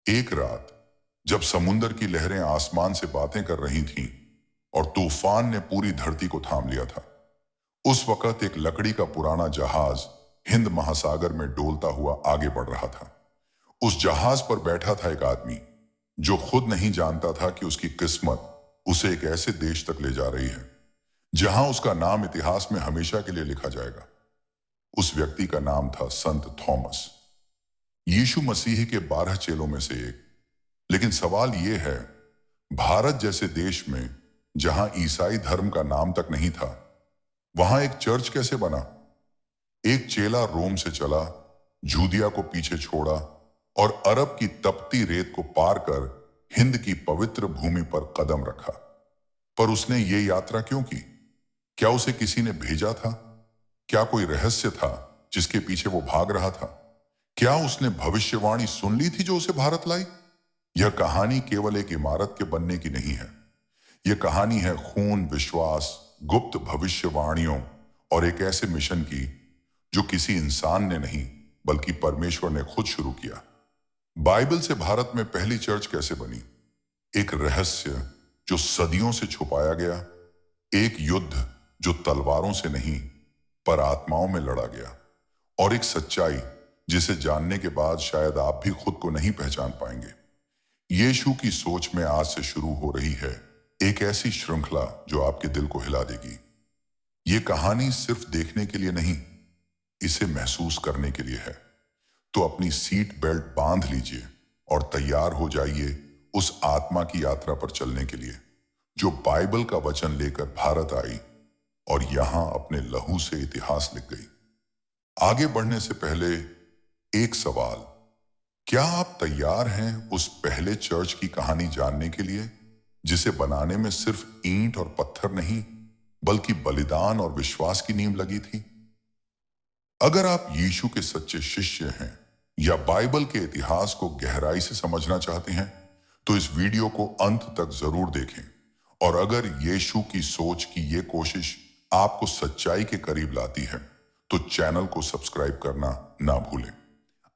एक रात जब समुंदर की लहरें आसमान से बातें कर रही थीं और तूफान ने पूरी धरती को थाम लिया था, उस वक्त एक लकड़ी का पुराना जहाज हिंद महासागर में डोलता हुआ आगे बढ़ रहा था। उस जहाज पर बैठा था एक आदमी जो खुद नहीं जानता था कि उसकी किस्मत उसे एक ऐसे देश तक ले जा रही है जहां उसका नाम इतिहास में हमेशा के लिए लिखा जाएगा। उस व्यक्ति का नाम था संत थॉमस, यीशु मसीह के 12 चेलों में से एक। लेकिन सवाल यह है, भारत जैसे देश में जहां ईसाई धर्म का नाम तक नहीं था, वहां एक चर्च कैसे बना? एक चेला रोम से चला, जूदिया को पीछे छोड़ा और अरब की तपती रेत को पार कर हिंद की पवित्र भूमि पर कदम रखा। पर उसने ये यात्रा क्यों की? क्या उसे किसी ने भेजा था? क्या कोई रहस्य था जिसके पीछे वो भाग रहा था? क्या उसने भविष्यवाणी सुन ली थी जो उसे भारत लाई? यह कहानी केवल एक इमारत के बनने की नहीं है। यह कहानी है खून, विश्वास, गुप्त भविष्यवाणियों और एक ऐसे मिशन की जो किसी इंसान ने नहीं बल्कि परमेश्वर ने खुद शुरू किया। बाइबल से भारत में पहली चर्च कैसे बनी? एक रहस्य जो सदियों से छुपाया गया, एक युद्ध जो तलवारों से नहीं पर आत्माओं में लड़ा गया, और एक सच्चाई जिसे जानने के बाद शायद आप भी खुद को नहीं पहचान पाएंगे। यीशु की सोच में आज से शुरू हो रही है एक ऐसी श्रृंखला जो आपके दिल को हिला देगी। ये कहानी सिर्फ देखने के लिए नहीं, इसे महसूस करने के लिए है। तो अपनी सीट बेल्ट बांध लीजिए और तैयार हो जाइए उस आत्मा की यात्रा पर चलने के लिए जो बाइबल का वचन लेकर भारत आई और यहां अपने लहू से इतिहास लिख गई। आगे बढ़ने से पहले एक सवाल, क्या आप तैयार हैं उस पहले चर्च की कहानी जानने के लिए जिसे बनाने में सिर्फ ईंट और पत्थर नहीं बल्कि बलिदान और विश्वास की नींव लगी थी? अगर आप यीशु के सच्चे शिष्य हैं या बाइबल के इतिहास को गहराई से समझना चाहते हैं तो इस वीडियो को अंत तक जरूर देखें। और अगर यीशु की सोच की ये कोशिश आपको सच्चाई के करीब लाती है तो चैनल को सब्सक्राइब करना ना भूलें।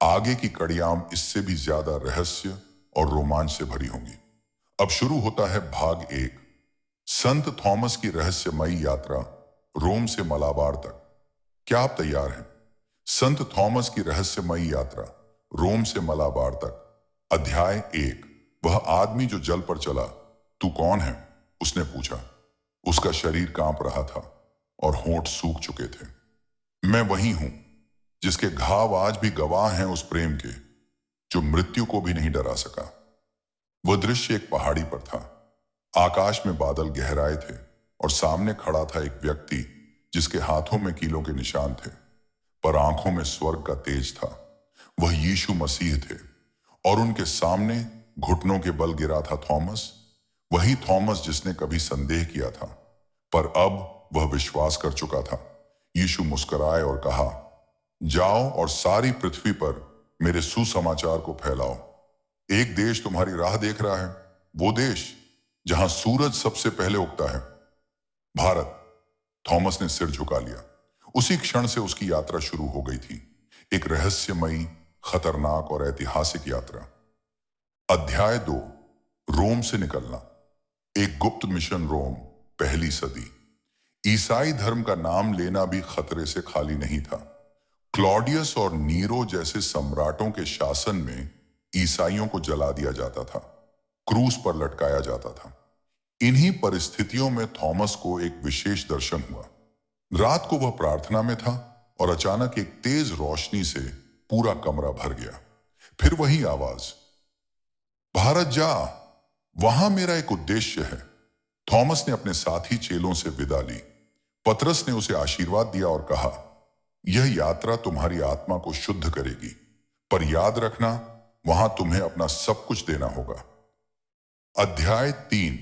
आगे की कड़ियां इससे भी ज्यादा रहस्य और रोमांच से भरी होंगी। अब शुरू होता है भाग 1, संत थॉमस की रहस्यमयी यात्रा रोम से मलाबार तक। क्या आप तैयार हैं? संत थॉमस की रहस्यमयी यात्रा रोम से मलाबार तक। अध्याय 1। वह आदमी जो जल पर चला, तू कौन है? उसने पूछा। उसका शरीर कांप रहा था और होंठ सूख चुके थे। मैं वही हूं जिसके घाव आज भी गवाह हैं उस प्रेम के जो मृत्यु को भी नहीं डरा सका। वह दृश्य एक पहाड़ी पर था। आकाश में बादल गहराए थे और सामने खड़ा था एक व्यक्ति जिसके हाथों में कीलों के निशान थे पर आंखों में स्वर्ग का तेज था। वह यीशु मसीह थे और उनके सामने घुटनों के बल गिरा था थॉमस, वही थॉमस जिसने कभी संदेह किया था पर अब वह विश्वास कर चुका था। यीशु मुस्कुराए और कहा, जाओ और सारी पृथ्वी पर मेरे सुसमाचार को फैलाओ। एक देश तुम्हारी राह देख रहा है, वो देश जहां सूरज सबसे पहले उगता है, भारत। थॉमस ने सिर झुका लिया। उसी क्षण से उसकी यात्रा शुरू हो गई थी, एक रहस्यमयी, खतरनाक और ऐतिहासिक यात्रा। अध्याय 2, रोम से निकलना। एक गुप्त मिशन रोम, पहली सदी। ईसाई धर्म का नाम लेना भी खतरे से खाली नहीं था। क्लॉडियस और नीरो जैसे सम्राटों के शासन में ईसाइयों को जला दिया जाता था, क्रूस पर लटकाया जाता था। इन्हीं परिस्थितियों में थॉमस को एक विशेष दर्शन हुआ। रात को वह प्रार्थना में था और अचानक एक तेज रोशनी से पूरा कमरा भर गया। फिर वही आवाज, भारत जा, वहां मेरा एक उद्देश्य है। थॉमस ने अपने साथी चेलों से विदा ली। पतरस ने उसे आशीर्वाद दिया और कहा, यह यात्रा तुम्हारी आत्मा को शुद्ध करेगी, पर याद रखना वहां तुम्हें अपना सब कुछ देना होगा। अध्याय 3,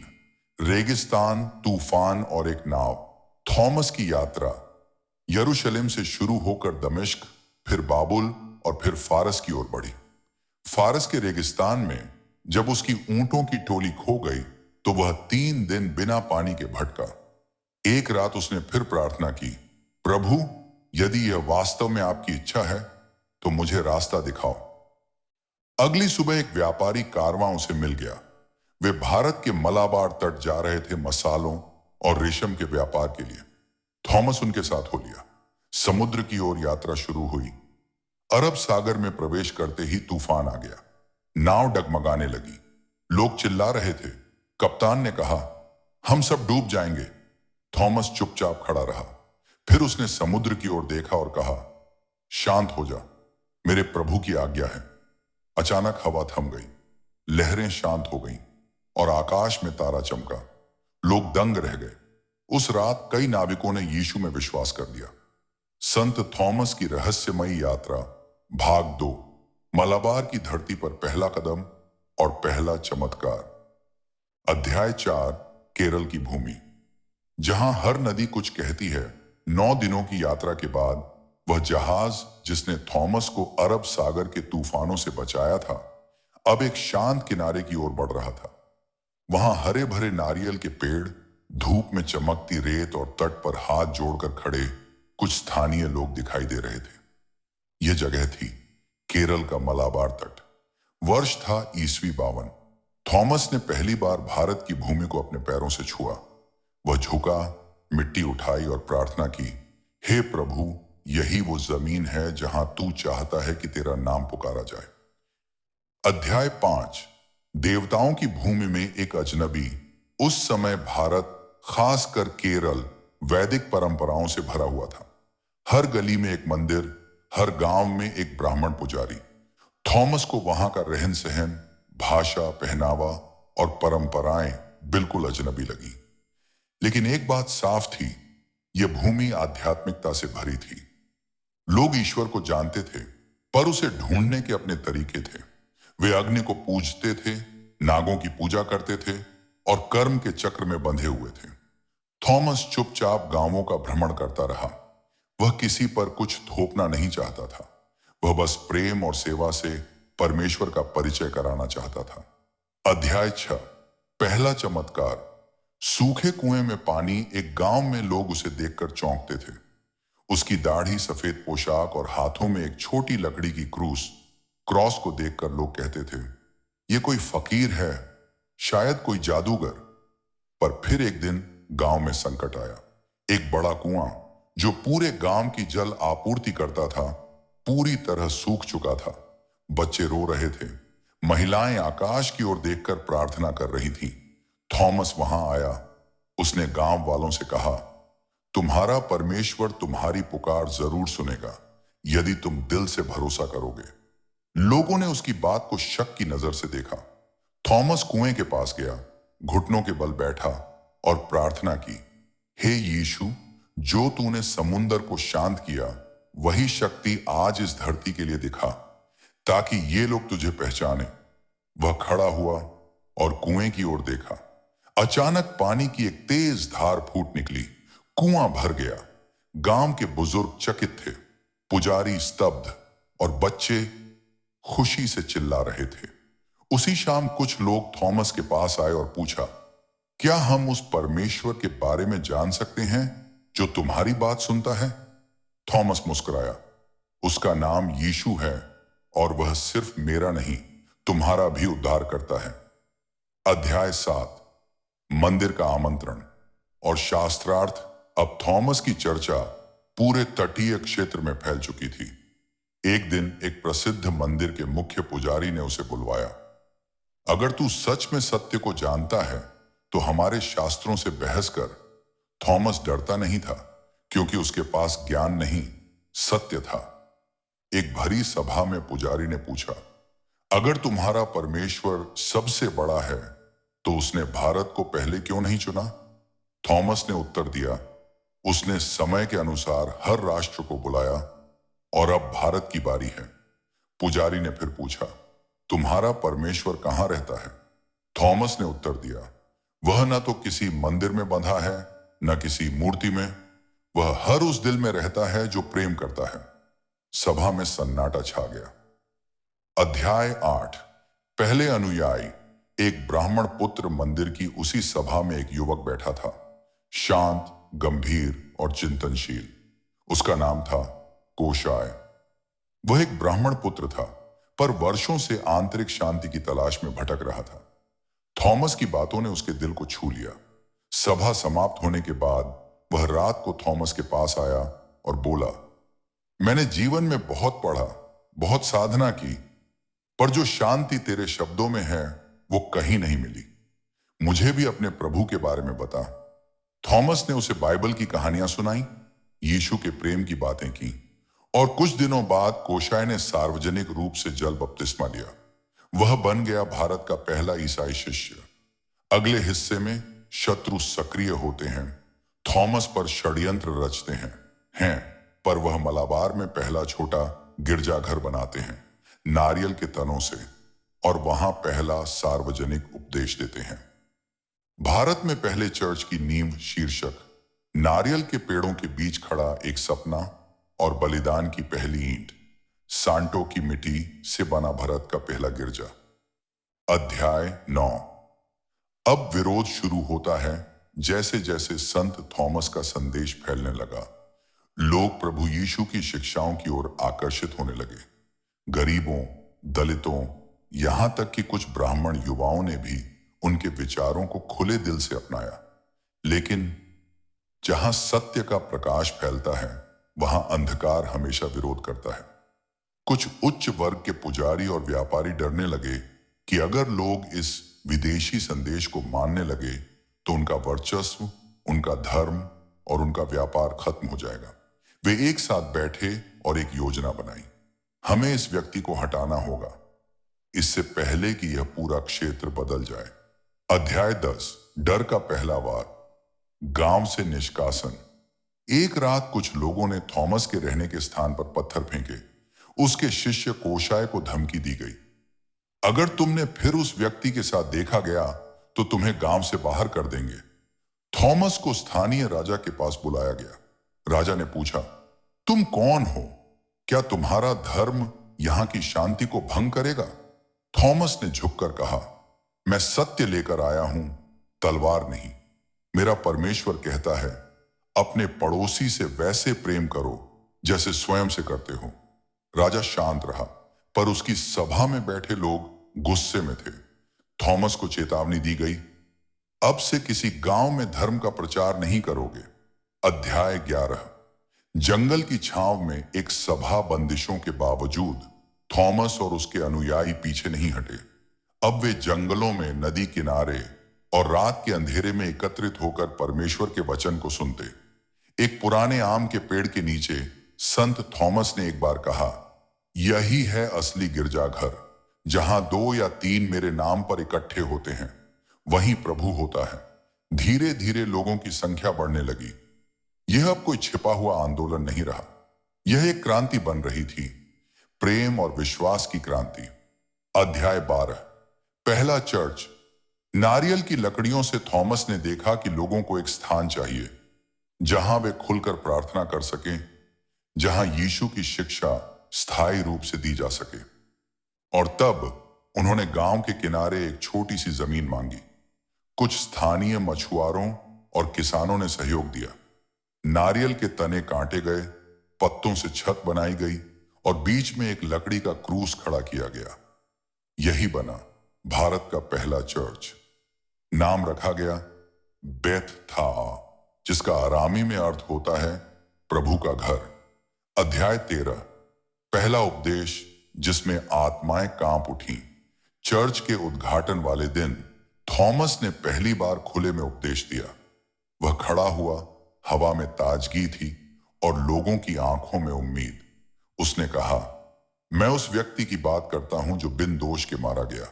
रेगिस्तान, तूफान और एक नाव। थॉमस की यात्रा यरूशलेम से शुरू होकर दमिश्क, फिर बाबुल और फिर फारस की ओर बढ़ी। फारस के रेगिस्तान में जब उसकी ऊंटों की टोली खो गई तो वह 3 दिन बिना पानी के भटका। एक रात उसने फिर प्रार्थना की, प्रभु, यदि यह वास्तव में आपकी इच्छा है तो मुझे रास्ता दिखाओ। अगली सुबह एक व्यापारी कारवां उसे मिल गया। वे भारत के मलाबार तट जा रहे थे मसालों और रेशम के व्यापार के लिए। थॉमस उनके साथ हो लिया। समुद्र की ओर यात्रा शुरू हुई। अरब सागर में प्रवेश करते ही तूफान आ गया। नाव डगमगाने लगी। लोग चिल्ला रहे थे। कप्तान ने कहा, हम सब डूब जाएंगे। थॉमस चुपचाप खड़ा रहा। फिर उसने समुद्र की ओर देखा और कहा, शांत हो जा, मेरे प्रभु की आज्ञा है। अचानक हवा थम गई। लहरें शांत हो गईं और आकाश में तारा चमका। लोग दंग रह गए। उस रात कई नाविकों ने यीशु में विश्वास कर लिया। संत थॉमस की रहस्यमयी यात्रा भाग 2, मलाबार की धरती पर पहला कदम और पहला चमत्कार। अध्याय 4, केरल की भूमि। जहां हर नदी कुछ कहती है। 9 दिनों की यात्रा के बाद वह जहाज जिसने थॉमस को अरब सागर के तूफानों से बचाया था, अब एक शांत किनारे की ओर बढ़ रहा था। वहां हरे भरे नारियल के पेड़, धूप में चमकती रेत और तट पर हाथ जोड़कर खड़े कुछ स्थानीय लोग दिखाई दे रहे थे। यह जगह थी केरल का मलाबार तट। वर्ष था ईस्वी 52। थॉमस ने पहली बार भारत की भूमि को अपने पैरों से छुआ। वह झुका, मिट्टी उठाई और प्रार्थना की, हे प्रभु, यही वो जमीन है जहां तू चाहता है कि तेरा नाम पुकारा जाए। अध्याय 5, देवताओं की भूमि में एक अजनबी। उस समय भारत, खासकर केरल, वैदिक परंपराओं से भरा हुआ था। हर गली में एक मंदिर, हर गांव में एक ब्राह्मण पुजारी। थॉमस को वहां का रहन सहन, भाषा, पहनावा और परंपराएं बिल्कुल अजनबी लगी। लेकिन एक बात साफ थी, यह भूमि आध्यात्मिकता से भरी थी। लोग ईश्वर को जानते थे, पर उसे ढूंढने के अपने तरीके थे। वे अग्नि को पूजते थे, नागों की पूजा करते थे और कर्म के चक्र में बंधे हुए थे। थॉमस चुपचाप गांवों का भ्रमण करता रहा। वह किसी पर कुछ थोपना नहीं चाहता था। वह बस प्रेम और सेवा से परमेश्वर का परिचय कराना चाहता था। अध्याय 6, पहला चमत्कार। सूखे कुएं में पानी। एक गांव में लोग उसे देखकर चौंकते थे। उसकी दाढ़ी, सफेद पोशाक और हाथों में एक छोटी लकड़ी की क्रॉस को देखकर लोग कहते थे, यह कोई फकीर है, शायद कोई जादूगर। पर फिर एक दिन गांव में संकट आया। एक बड़ा कुआं जो पूरे गांव की जल आपूर्ति करता था, पूरी तरह सूख चुका था। बच्चे रो रहे थे। महिलाएं आकाश की ओर देखकर प्रार्थना कर रही थीं। थॉमस वहां आया। उसने गांव वालों से कहा, तुम्हारा परमेश्वर तुम्हारी पुकार जरूर सुनेगा, यदि तुम दिल से भरोसा करोगे। लोगों ने उसकी बात को शक की नजर से देखा। थॉमस कुएं के पास गया, घुटनों के बल बैठा और प्रार्थना की, हे यीशु, जो तूने समुंदर को शांत किया, वही शक्ति आज इस धरती के लिए दिखा, ताकि ये लोग तुझे पहचाने। वह खड़ा हुआ और कुएं की ओर देखा। अचानक पानी की एक तेज धार फूट निकली। कुआं भर गया। गांव के बुजुर्ग चकित थे, पुजारी स्तब्ध और बच्चे खुशी से चिल्ला रहे थे। उसी शाम कुछ लोग थॉमस के पास आए और पूछा, क्या हम उस परमेश्वर के बारे में जान सकते हैं जो तुम्हारी बात सुनता है? थॉमस मुस्कुराया, उसका नाम यीशु है और वह सिर्फ मेरा नहीं, तुम्हारा भी उद्धार करता है। अध्याय 7, मंदिर का आमंत्रण और शास्त्रार्थ। अब थॉमस की चर्चा पूरे तटीय क्षेत्र में फैल चुकी थी। एक दिन एक प्रसिद्ध मंदिर के मुख्य पुजारी ने उसे बुलवाया। अगर तू सच में सत्य को जानता है तो हमारे शास्त्रों से बहस कर। थॉमस डरता नहीं था, क्योंकि उसके पास ज्ञान नहीं, सत्य था। एक भरी सभा में पुजारी ने पूछा, अगर तुम्हारा परमेश्वर सबसे बड़ा है तो उसने भारत को पहले क्यों नहीं चुना? थॉमस ने उत्तर दिया, उसने समय के अनुसार हर राष्ट्र को बुलाया और अब भारत की बारी है। पुजारी ने फिर पूछा, तुम्हारा परमेश्वर कहां रहता है? थॉमस ने उत्तर दिया, वह न तो किसी मंदिर में बंधा है, न किसी मूर्ति में। वह हर उस दिल में रहता है जो प्रेम करता है। सभा में सन्नाटा छा गया। अध्याय 8, पहले अनुयायी। एक ब्राह्मण पुत्र। मंदिर की उसी सभा में एक युवक बैठा था, शांत, गंभीर और चिंतनशील। उसका नाम था कोशाय। वह एक ब्राह्मण पुत्र था, पर वर्षों से आंतरिक शांति की तलाश में भटक रहा था। थॉमस की बातों ने उसके दिल को छू लिया। सभा समाप्त होने के बाद वह रात को थॉमस के पास आया और बोला, मैंने जीवन में बहुत पढ़ा, बहुत साधना की, पर जो शांति तेरे शब्दों में है वो कहीं नहीं मिली। मुझे भी अपने प्रभु के बारे में बता। थॉमस ने उसे बाइबल की कहानियां सुनाई, यीशु के प्रेम की बातें की, और कुछ दिनों बाद कोशाय ने सार्वजनिक रूप से जल बपतिस्मा लिया। वह बन गया भारत का पहला ईसाई शिष्य। अगले हिस्से में शत्रु सक्रिय होते हैं, थॉमस पर षड्यंत्र रचते हैं, पर वह मलाबार में पहला छोटा गिरजाघर बनाते हैं नारियल के तनों से, और वहां पहला सार्वजनिक उपदेश देते हैं। भारत में पहले चर्च की नींव शीर्षक नारियल के पेड़ों के बीच खड़ा एक सपना और बलिदान की पहली ईंट, सांटो की मिट्टी से बना भारत का पहला गिरजा। अध्याय 9। अब विरोध शुरू होता है। जैसे जैसे संत थॉमस का संदेश फैलने लगा, लोग प्रभु यीशु की शिक्षाओं की ओर आकर्षित होने लगे। गरीबों, दलितों, यहां तक कि कुछ ब्राह्मण युवाओं ने भी उनके विचारों को खुले दिल से अपनाया। लेकिन जहां सत्य का प्रकाश फैलता है, वहां अंधकार हमेशा विरोध करता है। कुछ उच्च वर्ग के पुजारी और व्यापारी डरने लगे कि अगर लोग इस विदेशी संदेश को मानने लगे तो उनका वर्चस्व, उनका धर्म और उनका व्यापार खत्म हो जाएगा। वे एक साथ बैठे और एक योजना बनाई। हमें इस व्यक्ति को हटाना होगा, इससे पहले कि यह पूरा क्षेत्र बदल जाए। अध्याय 10। डर का पहला वार। गांव से निष्कासन। एक रात कुछ लोगों ने थॉमस के रहने के स्थान पर पत्थर फेंके। उसके शिष्य कोशाय को धमकी दी गई, अगर तुमने फिर उस व्यक्ति के साथ देखा गया तो तुम्हें गांव से बाहर कर देंगे। थॉमस को स्थानीय राजा के पास बुलाया गया। राजा ने पूछा, तुम कौन हो? क्या तुम्हारा धर्म यहां की शांति को भंग करेगा? थॉमस ने झुककर कहा, मैं सत्य लेकर आया हूं, तलवार नहीं। मेरा परमेश्वर कहता है, अपने पड़ोसी से वैसे प्रेम करो जैसे स्वयं से करते हो। राजा शांत रहा, पर उसकी सभा में बैठे लोग गुस्से में थे। थॉमस को चेतावनी दी गई, अब से किसी गांव में धर्म का प्रचार नहीं करोगे। अध्याय 11। जंगल की छांव में एक सभा बंदिशों के बावजूद थॉमस और उसके अनुयायी पीछे नहीं हटे। अब वे जंगलों में, नदी किनारे और रात के अंधेरे में एकत्रित होकर परमेश्वर के वचन को सुनते। एक पुराने आम के पेड़ के नीचे संत थॉमस ने एक बार कहा, यही है असली गिरजाघर। जहां 2 या 3 मेरे नाम पर इकट्ठे होते हैं, वहीं प्रभु होता है। धीरे धीरे लोगों की संख्या बढ़ने लगी। यह अब कोई छिपा हुआ आंदोलन नहीं रहा, यह एक क्रांति बन रही थी, प्रेम और विश्वास की क्रांति। अध्याय 12। पहला चर्च। नारियल की लकड़ियों से थॉमस ने देखा कि लोगों को एक स्थान चाहिए जहां वे खुलकर प्रार्थना कर सकें, जहां यीशु की शिक्षा स्थायी रूप से दी जा सके। और तब उन्होंने गांव के किनारे एक छोटी सी जमीन मांगी। कुछ स्थानीय मछुआरों और किसानों ने सहयोग दिया। नारियल के तने काटे गए, पत्तों से छत बनाई गई और बीच में एक लकड़ी का क्रूस खड़ा किया गया। यही बना भारत का पहला चर्च। नाम रखा गया बेथ था, जिसका आरामी में अर्थ होता है प्रभु का घर। अध्याय 13। पहला उपदेश जिसमें आत्माएं कांप उठी। चर्च के उद्घाटन वाले दिन थॉमस ने पहली बार खुले में उपदेश दिया। वह खड़ा हुआ, हवा में ताजगी थी और लोगों की आंखों में उम्मीद। उसने कहा, मैं उस व्यक्ति की बात करता हूं जो बिन दोष के मारा गया,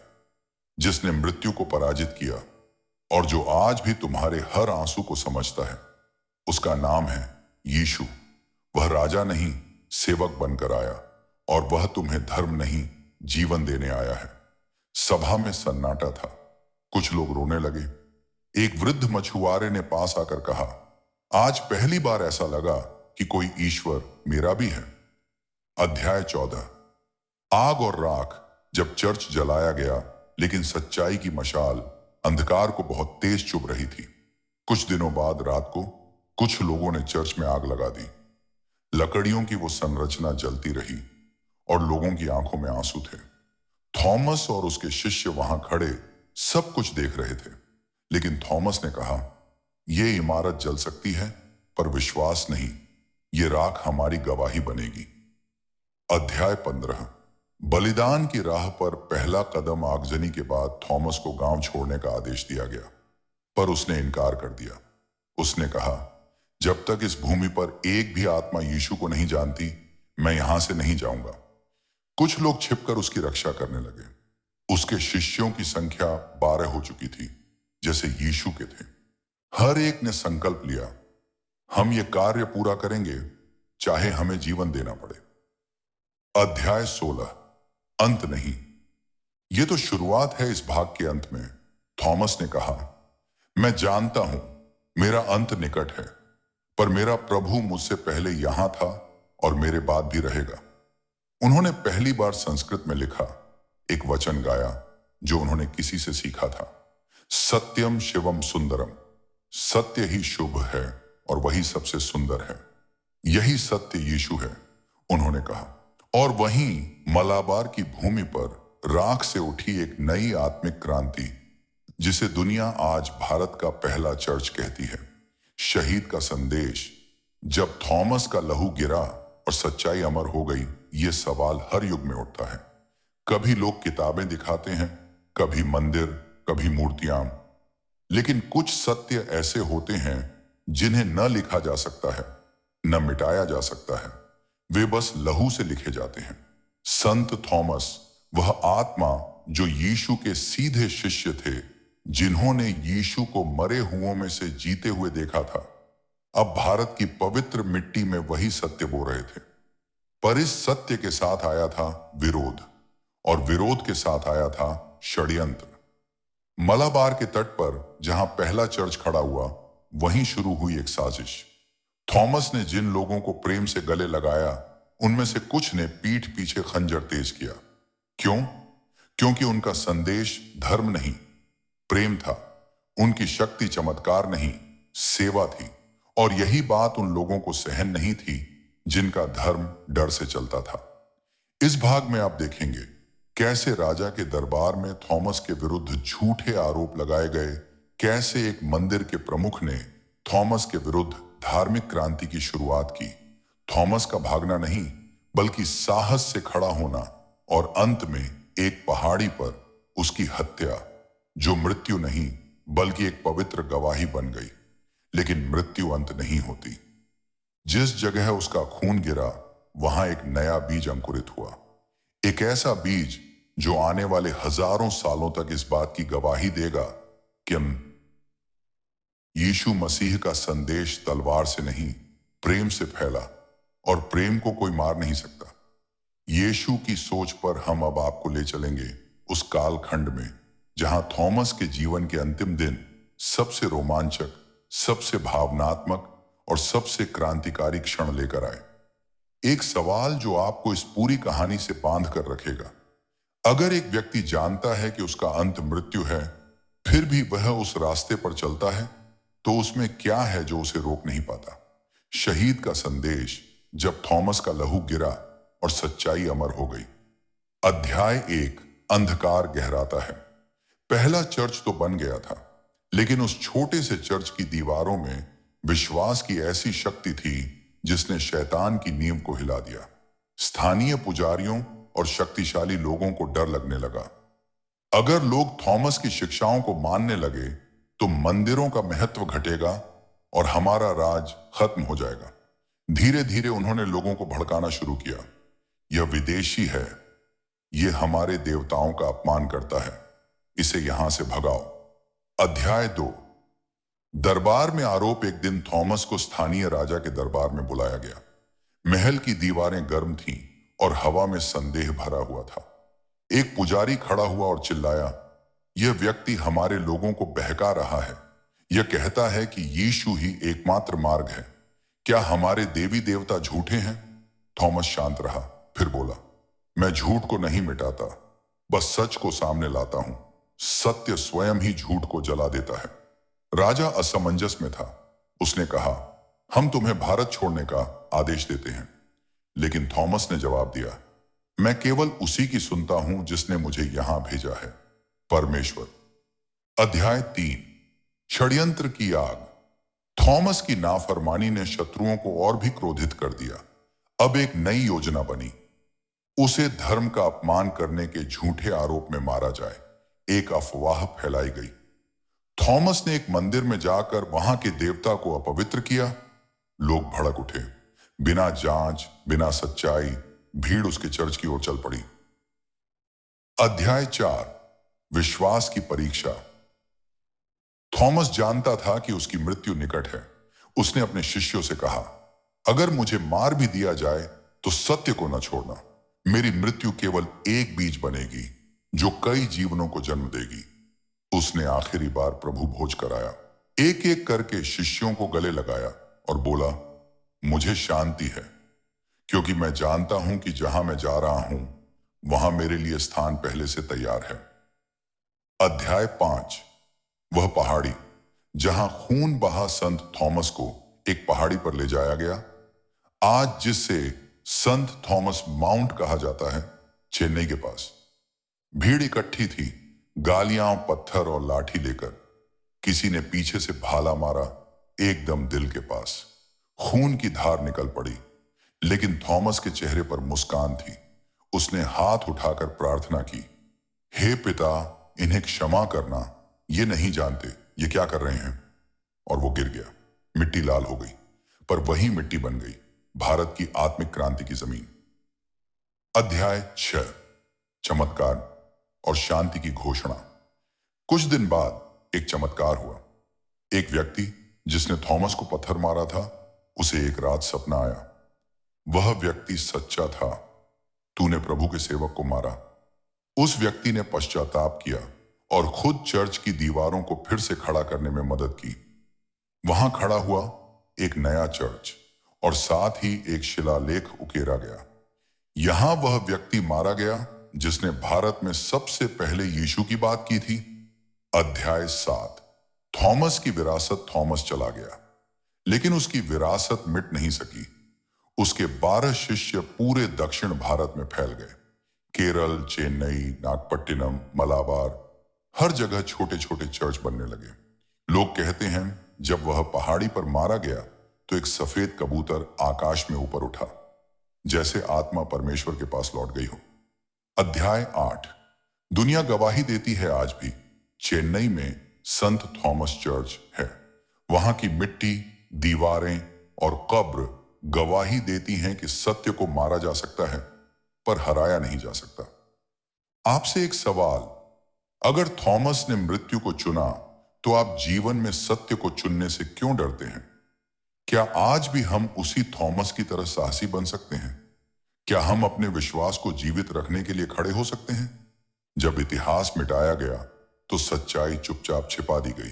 जिसने मृत्यु को पराजित किया और जो आज भी तुम्हारे हर आंसू को समझता है। उसका नाम है यीशु। वह राजा नहीं, सेवक बनकर आया, और वह तुम्हें धर्म नहीं, जीवन देने आया है। सभा में सन्नाटा था। कुछ लोग रोने लगे। एक वृद्ध मछुआरे ने पास आकर कहा, आज पहली बार ऐसा लगा कि कोई ईश्वर मेरा भी है। अध्याय 14। आग और राख। जब चर्च जलाया गया, लेकिन सच्चाई की मशाल अंधकार को बहुत तेज चुभ रही थी। कुछ दिनों बाद रात को कुछ लोगों ने चर्च में आग लगा दी। लकड़ियों की वो संरचना जलती रही और लोगों की आंखों में आंसू थे। थॉमस और उसके शिष्य वहां खड़े सब कुछ देख रहे थे, लेकिन थॉमस ने कहा, यह इमारत जल सकती है, पर विश्वास नहीं। ये राख हमारी गवाही बनेगी। अध्याय 15। बलिदान की राह पर पहला कदम आगजनी के बाद थॉमस को गांव छोड़ने का आदेश दिया गया, पर उसने इनकार कर दिया। उसने कहा, जब तक इस भूमि पर एक भी आत्मा यीशु को नहीं जानती, मैं यहां से नहीं जाऊंगा। कुछ लोग छिपकर उसकी रक्षा करने लगे। उसके शिष्यों की संख्या 12 हो चुकी थी, जैसे यीशु के थे। हर एक ने संकल्प लिया, हम ये कार्य पूरा करेंगे, चाहे हमें जीवन देना पड़े। अध्याय 16। अंत नहीं। यह तो शुरुआत है इस भाग के अंत में। थॉमस ने कहा, मैं जानता हूं मेरा अंत निकट है, पर मेरा प्रभु मुझसे पहले यहां था और मेरे बाद भी रहेगा। उन्होंने पहली बार संस्कृत में लिखा एक वचन गाया जो उन्होंने किसी से सीखा था। सत्यम शिवम सुंदरम। सत्य ही शुभ है और वही सबसे सुंदर है। यही सत्य यीशु है, उन्होंने कहा। और वहीं मलाबार की भूमि पर राख से उठी एक नई आत्मिक क्रांति, जिसे दुनिया आज भारत का पहला चर्च कहती है। शहीद का संदेश। जब थॉमस का लहू गिरा और सच्चाई अमर हो गई, ये सवाल हर युग में उठता है। कभी लोग किताबें दिखाते हैं, कभी मंदिर, कभी मूर्तियां, लेकिन कुछ सत्य ऐसे होते हैं जिन्हें न लिखा जा सकता है, न मिटाया जा सकता है। वे बस लहू से लिखे जाते हैं। संत थॉमस, वह आत्मा जो यीशु के सीधे शिष्य थे, जिन्होंने यीशु को मरे हुओं में से जीते हुए देखा था, अब भारत की पवित्र मिट्टी में वही सत्य बो रहे थे। पर इस सत्य के साथ आया था विरोध, और विरोध के साथ आया था षड्यंत्र। मलाबार के तट पर जहां पहला चर्च खड़ा हुआ, वहीं शुरू हुई एक साजिश। थॉमस ने जिन लोगों को प्रेम से गले लगाया, उनमें से कुछ ने पीठ पीछे खंजर तेज किया। क्यों? क्योंकि उनका संदेश धर्म नहीं, प्रेम था। उनकी शक्ति चमत्कार नहीं, सेवा थी। और यही बात उन लोगों को सहन नहीं थी जिनका धर्म डर से चलता था। इस भाग में आप देखेंगे कैसे राजा के दरबार में थॉमस के विरुद्ध झूठे आरोप लगाए गए, कैसे एक मंदिर के प्रमुख ने थॉमस के विरुद्ध धार्मिक क्रांति की शुरुआत की। थॉमस का भागना नहीं, बल्कि साहस से खड़ा होना, और अंत में एक पहाड़ी पर उसकी हत्या, जो मृत्यु नहीं बल्कि एक पवित्र गवाही बन गई। लेकिन मृत्यु अंत नहीं होती। जिस जगह उसका खून गिरा, वहां एक नया बीज अंकुरित हुआ। एक ऐसा बीज जो आने वाले हजारों सालों तक इस बात की गवाही देगा कि यीशु मसीह का संदेश तलवार से नहीं, प्रेम से फैला, और प्रेम को कोई मार नहीं सकता। यीशु की सोच पर हम अब आपको ले चलेंगे उस कालखंड में जहां थॉमस के जीवन के अंतिम दिन सबसे रोमांचक, सबसे भावनात्मक और सबसे क्रांतिकारी क्षण लेकर आए। एक सवाल जो आपको इस पूरी कहानी से बांध कर रखेगा। अगर एक व्यक्ति जानता है कि उसका अंत मृत्यु है, फिर भी वह उस रास्ते पर चलता है, तो उसमें क्या है जो उसे रोक नहीं पाता? शहीद का संदेश, जब थॉमस का लहू गिरा और सच्चाई अमर हो गई। अध्याय 1। अंधकार गहराता है। पहला चर्च तो बन गया था, लेकिन उस छोटे से चर्च की दीवारों में विश्वास की ऐसी शक्ति थी जिसने शैतान की नींव को हिला दिया। स्थानीय पुजारियों और शक्तिशाली लोगों को डर लगने लगा। अगर लोग थॉमस की शिक्षाओं को मानने लगे, तो मंदिरों का महत्व घटेगा और हमारा राज खत्म हो जाएगा। धीरे धीरे उन्होंने लोगों को भड़काना शुरू किया। यह विदेशी है, यह हमारे देवताओं का अपमान करता है, इसे यहां से भगाओ। अध्याय 2। दरबार में आरोप। एक दिन थॉमस को स्थानीय राजा के दरबार में बुलाया गया। महल की दीवारें गर्म थीं और हवा में संदेह भरा हुआ था। एक पुजारी खड़ा हुआ और चिल्लाया, यह व्यक्ति हमारे लोगों को बहका रहा है। यह कहता है कि यीशु ही एकमात्र मार्ग है। क्या हमारे देवी देवता झूठे हैं? थॉमस शांत रहा, फिर बोला, मैं झूठ को नहीं मिटाता, बस सच को सामने लाता हूं। सत्य स्वयं ही झूठ को जला देता है। राजा असमंजस में था। उसने कहा, हम तुम्हें भारत छोड़ने का आदेश देते हैं। लेकिन थॉमस ने जवाब दिया, मैं केवल उसी की सुनता हूं जिसने मुझे यहां भेजा है, परमेश्वर। अध्याय 3, षड्यंत्र की आग। थॉमस की नाफरमानी ने शत्रुओं को और भी क्रोधित कर दिया। अब एक नई योजना बनी। उसे धर्म का अपमान करने के झूठे आरोप में मारा जाए। एक अफवाह फैलाई गई। थॉमस ने एक मंदिर में जाकर वहां के देवता को अपवित्र किया। लोग भड़क उठे। बिना जांच, बिना सच्चाई, भीड़ उसके चर्च की ओर चल पड़ी। अध्याय 4, विश्वास की परीक्षा। थॉमस जानता था कि उसकी मृत्यु निकट है। उसने अपने शिष्यों से कहा, अगर मुझे मार भी दिया जाए तो सत्य को न छोड़ना। मेरी मृत्यु केवल एक बीज बनेगी जो कई जीवनों को जन्म देगी। उसने आखिरी बार प्रभु भोज कराया, एक एक करके शिष्यों को गले लगाया और बोला, मुझे शांति है, क्योंकि मैं जानता हूं कि जहां मैं जा रहा हूं वहां मेरे लिए स्थान पहले से तैयार है। अध्याय 5, वह पहाड़ी। जहां खून बहा संत थॉमस को एक पहाड़ी पर ले जाया गया, आज जिसे संत थॉमस माउंट कहा जाता है, चेन्नई के पास। भीड़ इकट्ठी थी, गालियां, पत्थर और लाठी लेकर। किसी ने पीछे से भाला मारा, एकदम दिल के पास। खून की धार निकल पड़ी, लेकिन थॉमस के चेहरे पर मुस्कान थी। उसने हाथ उठाकर प्रार्थना की, हे पिता, इन्हें क्षमा करना, ये नहीं जानते ये क्या कर रहे हैं। और वो गिर गया। मिट्टी लाल हो गई, पर वही मिट्टी बन गई भारत की आत्मिक क्रांति की जमीन। अध्याय 6, चमत्कार और शांति की घोषणा। कुछ दिन बाद एक चमत्कार हुआ। एक व्यक्ति जिसने थॉमस को पत्थर मारा था, उसे एक रात सपना आया। वह व्यक्ति सच्चा था। तूने प्रभु के सेवक को मारा। उस व्यक्ति ने पश्चाताप किया और खुद चर्च की दीवारों को फिर से खड़ा करने में मदद की। वहां खड़ा हुआ एक नया चर्च और साथ ही एक शिलालेख उकेरा गया। यहां वह व्यक्ति मारा गया जिसने भारत में सबसे पहले यीशु की बात की थी। अध्याय 7, थॉमस की विरासत। थॉमस चला गया, लेकिन उसकी विरासत मिट नहीं सकी। उसके 12 शिष्य पूरे दक्षिण भारत में फैल गए। केरल, चेन्नई, नागपट्टिनम, मलाबार, हर जगह छोटे छोटे चर्च बनने लगे। लोग कहते हैं जब वह पहाड़ी पर मारा गया तो एक सफेद कबूतर आकाश में ऊपर उठा, जैसे आत्मा परमेश्वर के पास लौट गई हो। अध्याय 8, दुनिया गवाही देती है आज भी। चेन्नई में संत थॉमस चर्च है। वहां की मिट्टी, दीवारें और कब्र गवाही देती हैं कि सत्य को मारा जा सकता है पर हराया नहीं जा सकता। आपसे एक सवाल, अगर थॉमस ने मृत्यु को चुना तो आप जीवन में सत्य को चुनने से क्यों डरते हैं? क्या आज भी हम उसी थॉमस की तरह साहसी बन सकते हैं? क्या हम अपने विश्वास को जीवित रखने के लिए खड़े हो सकते हैं? जब इतिहास मिटाया गया तो सच्चाई चुपचाप छिपा दी गई।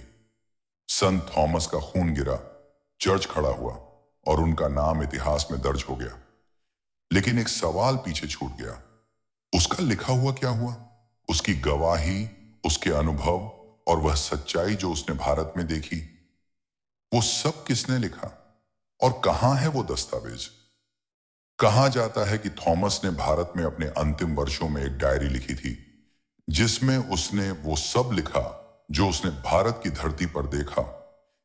संत थॉमस का खून गिरा, चर्च खड़ा हुआ और उनका नाम इतिहास में दर्ज हो गया। लेकिन एक सवाल पीछे छूट गया, उसका लिखा हुआ क्या हुआ? उसकी गवाही, उसके अनुभव और वह सच्चाई जो उसने भारत में देखी, वो सब किसने लिखा? और कहां है वो दस्तावेज? कहा जाता है कि थॉमस ने भारत में अपने अंतिम वर्षों में एक डायरी लिखी थी, जिसमें उसने वो सब लिखा जो उसने भारत की धरती पर देखा,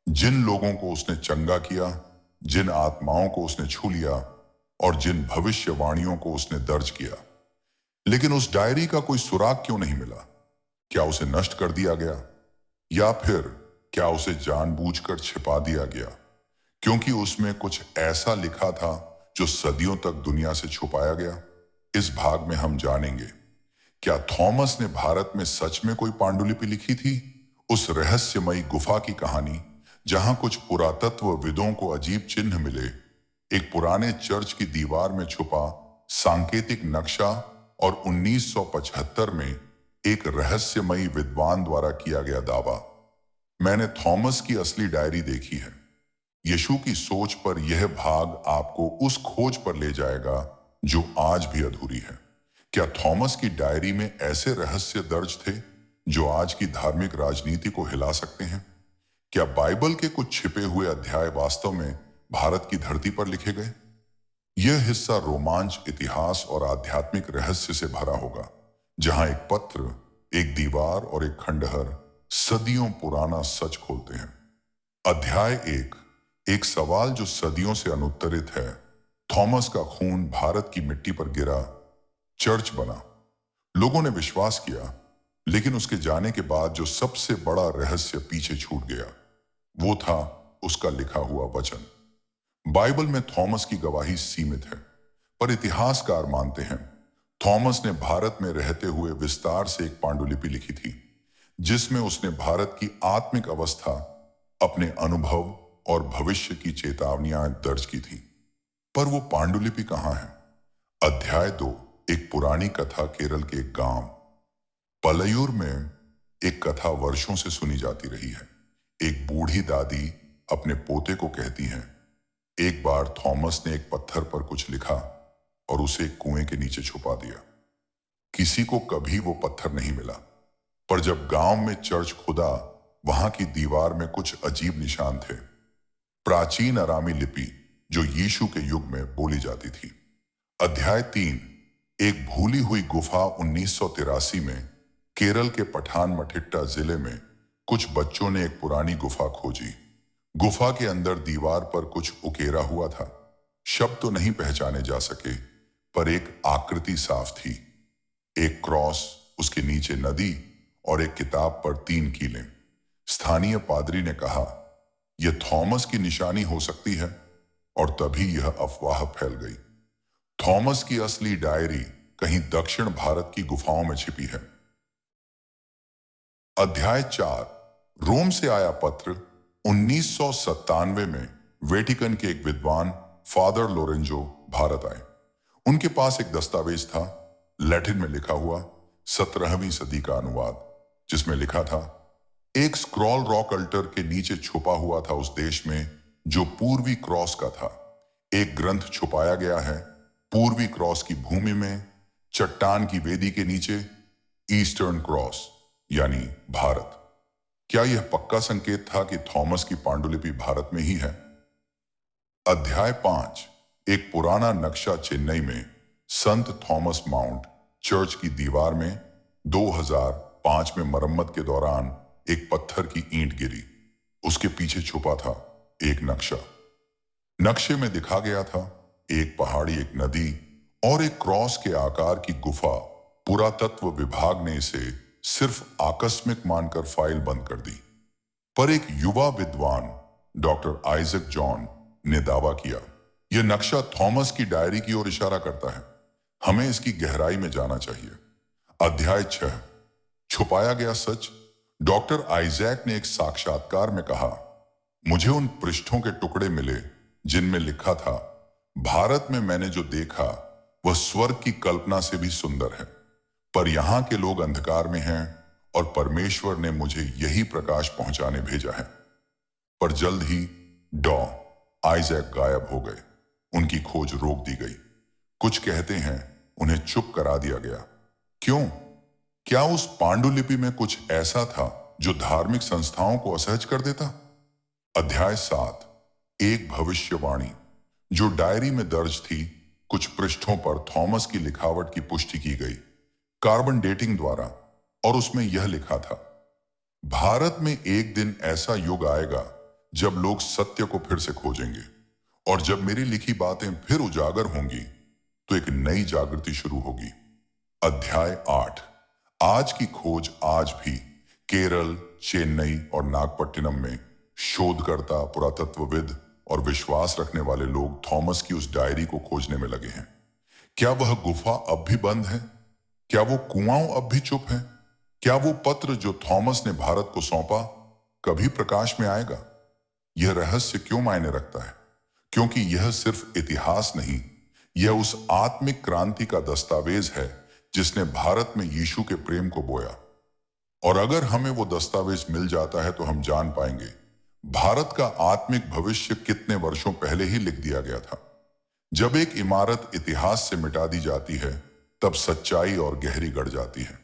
जिन लोगों को उसने चंगा किया, जिन आत्माओं को उसने छू लिया और जिन भविष्यवाणियों को उसने दर्ज किया। लेकिन उस डायरी का कोई सुराग क्यों नहीं मिला? क्या उसे नष्ट कर दिया गया, या फिर क्या उसे जानबूझकर छिपा दिया गया क्योंकि उसमें कुछ ऐसा लिखा था जो सदियों तक दुनिया से छुपाया गया? इस भाग में हम जानेंगे, क्या थॉमस ने भारत में सच में कोई पांडुलिपि लिखी थी? उस रहस्यमयी गुफा की कहानी जहां कुछ पुरातत्वविदों को अजीब चिन्ह मिले, एक पुराने चर्च की दीवार में छुपा सांकेतिक नक्शा और 1975 में एक रहस्यमयी विद्वान द्वारा किया गया दावा। मैंने थॉमस की असली डायरी देखी है। यीशु की सोच पर यह भाग आपको उस खोज पर ले जाएगा जो आज भी अधूरी है। क्या थॉमस की डायरी में ऐसे रहस्य दर्ज थे जो आज की धार्मिक राजनीति को हिला सकते हैं? क्या बाइबल के कुछ छिपे हुए अध्याय वास्तव में भारत की धरती पर लिखे गए? यह हिस्सा रोमांच, इतिहास और आध्यात्मिक रहस्य से भरा होगा, जहां एक पत्र, एक दीवार और एक खंडहर सदियों पुराना सच खोलते हैं। अध्याय एक सवाल जो सदियों से अनुत्तरित है। थॉमस का खून भारत की मिट्टी पर गिरा, चर्च बना। लोगों ने विश्वास किया, लेकिन उसके जाने के बाद जो सबसे बड़ा रहस्य पीछे छूट गया, वो था उसका लिखा हुआ वचन। बाइबल में थॉमस की गवाही सीमित है, पर इतिहासकार मानते हैं थॉमस ने भारत में रहते हुए विस्तार से एक पांडुलिपि लिखी थी, जिसमें उसने भारत की आत्मिक अवस्था, अपने अनुभव और भविष्य की चेतावनियां दर्ज की थी। पर वो पांडुलिपि कहाँ है? अध्याय 2 एक पुरानी कथा केरल के एक गांव पलयूर में। एक कथा वर्षों से सुनी जाती रही है। एक बूढ़ी दादी अपने पोते को कहती हैं, एक बार थॉमस ने एक पत्थर पर कुछ लिखा और उसे एक कुएं के नीचे छुपा दिया। किसी को कभी वो पत्थर नहीं मिला, पर जब गांव में चर्च खुदा, वहां की दीवार में कुछ अजीब निशान थे। प्राचीन अरामी लिपि जो यीशु के युग में बोली जाती थी। अध्याय 3 एक भूली हुई गुफा। 1983 में केरल के पठानमथिट्टा जिले में कुछ बच्चों ने एक पुरानी गुफा खोजी। गुफा के अंदर दीवार पर कुछ उकेरा हुआ था। शब्द तो नहीं पहचाने जा सके, पर एक आकृति साफ थी। एक क्रॉस, उसके नीचे नदी और एक किताब पर 3 कीलें। स्थानीय पादरी ने कहा, यह थॉमस की निशानी हो सकती है, और तभी यह अफवाह फैल गई। थॉमस की असली डायरी कहीं दक्षिण भारत की गुफाओं में छिपी है। अध्याय 4 रोम से आया पत्र। 1997 में वेटिकन के एक विद्वान फादर लोरेंजो भारत आए। उनके पास एक दस्तावेज था, लैटिन में लिखा हुआ, 17वीं सदी का अनुवाद, जिसमें लिखा था, एक स्क्रॉल रॉक अल्टर के नीचे छुपा हुआ था उस देश में जो पूर्वी क्रॉस का था। एक ग्रंथ छुपाया गया है पूर्वी क्रॉस की भूमि में, चट्टान की वेदी के नीचे, ईस्टर्न क्रॉस यानी भारत। क्या यह पक्का संकेत था कि थॉमस की पांडुलिपि भारत में ही है? अध्याय 5 एक पुराना नक्शा। चेन्नई में संत थॉमस माउंट चर्च की दीवार में 2005 में मरम्मत के दौरान एक पत्थर की ईंट गिरी। उसके पीछे छुपा था एक नक्शा। नक्शे में दिखा गया था एक पहाड़ी, एक नदी और एक क्रॉस के आकार की गुफा। पुरातत्व विभाग ने इसे सिर्फ आकस्मिक मानकर फाइल बंद कर दी, पर एक युवा विद्वान डॉक्टर आइजक जॉन ने दावा किया, यह नक्शा थॉमस की डायरी की ओर इशारा करता है। हमें इसकी गहराई में जाना चाहिए। अध्याय 6 छुपाया गया सच। डॉक्टर आइजैक ने एक साक्षात्कार में कहा, मुझे उन पृष्ठों के टुकड़े मिले जिनमें लिखा था, भारत में मैंने जो देखा वह स्वर्ग की कल्पना से भी सुंदर है, पर यहां के लोग अंधकार में हैं और परमेश्वर ने मुझे यही प्रकाश पहुंचाने भेजा है। पर जल्द ही डॉ आइजैक गायब हो गए। उनकी खोज रोक दी गई। कुछ कहते हैं उन्हें चुप करा दिया गया। क्यों? क्या उस पांडुलिपि में कुछ ऐसा था जो धार्मिक संस्थाओं को असहज कर देता? अध्याय 7 एक भविष्यवाणी। जो डायरी में दर्ज थी, कुछ पृष्ठों पर थॉमस की लिखावट की पुष्टि की गई कार्बन डेटिंग द्वारा, और उसमें यह लिखा था, भारत में एक दिन ऐसा युग आएगा जब लोग सत्य को फिर से खोजेंगे, और जब मेरी लिखी बातें फिर उजागर होंगी तो एक नई जागृति शुरू होगी। अध्याय 8 आज की खोज। आज भी केरल, चेन्नई और नागपट्टिनम में शोधकर्ता, पुरातत्वविद और विश्वास रखने वाले लोग थॉमस की उस डायरी को खोजने में लगे हैं। क्या वह गुफा अब भी बंद है? क्या वो कुआं अब भी चुप है? क्या वो पत्र जो थॉमस ने भारत को सौंपा कभी प्रकाश में आएगा? यह रहस्य क्यों मायने रखता है? क्योंकि यह सिर्फ इतिहास नहीं, यह उस आत्मिक क्रांति का दस्तावेज है जिसने भारत में यीशु के प्रेम को बोया। और अगर हमें वो दस्तावेज मिल जाता है तो हम जान पाएंगे भारत का आत्मिक भविष्य कितने वर्षों पहले ही लिख दिया गया था। जब एक इमारत इतिहास से मिटा दी जाती है, तब सच्चाई और गहरी गढ़ जाती है।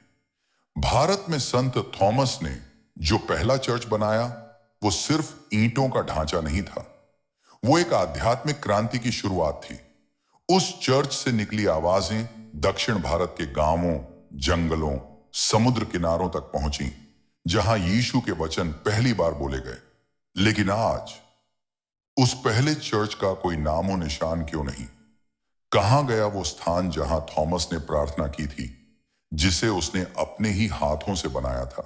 भारत में संत थॉमस ने जो पहला चर्च बनाया, वो सिर्फ ईंटों का ढांचा नहीं था, वो एक आध्यात्मिक क्रांति की शुरुआत थी। उस चर्च से निकली आवाजें दक्षिण भारत के गांवों, जंगलों, समुद्र किनारों तक पहुंची, जहां यीशु के वचन पहली बार बोले गए। लेकिन आज उस पहले चर्च का कोई नामो निशान क्यों नहीं? कहां गया वो स्थान जहां थॉमस ने प्रार्थना की थी, जिसे उसने अपने ही हाथों से बनाया था?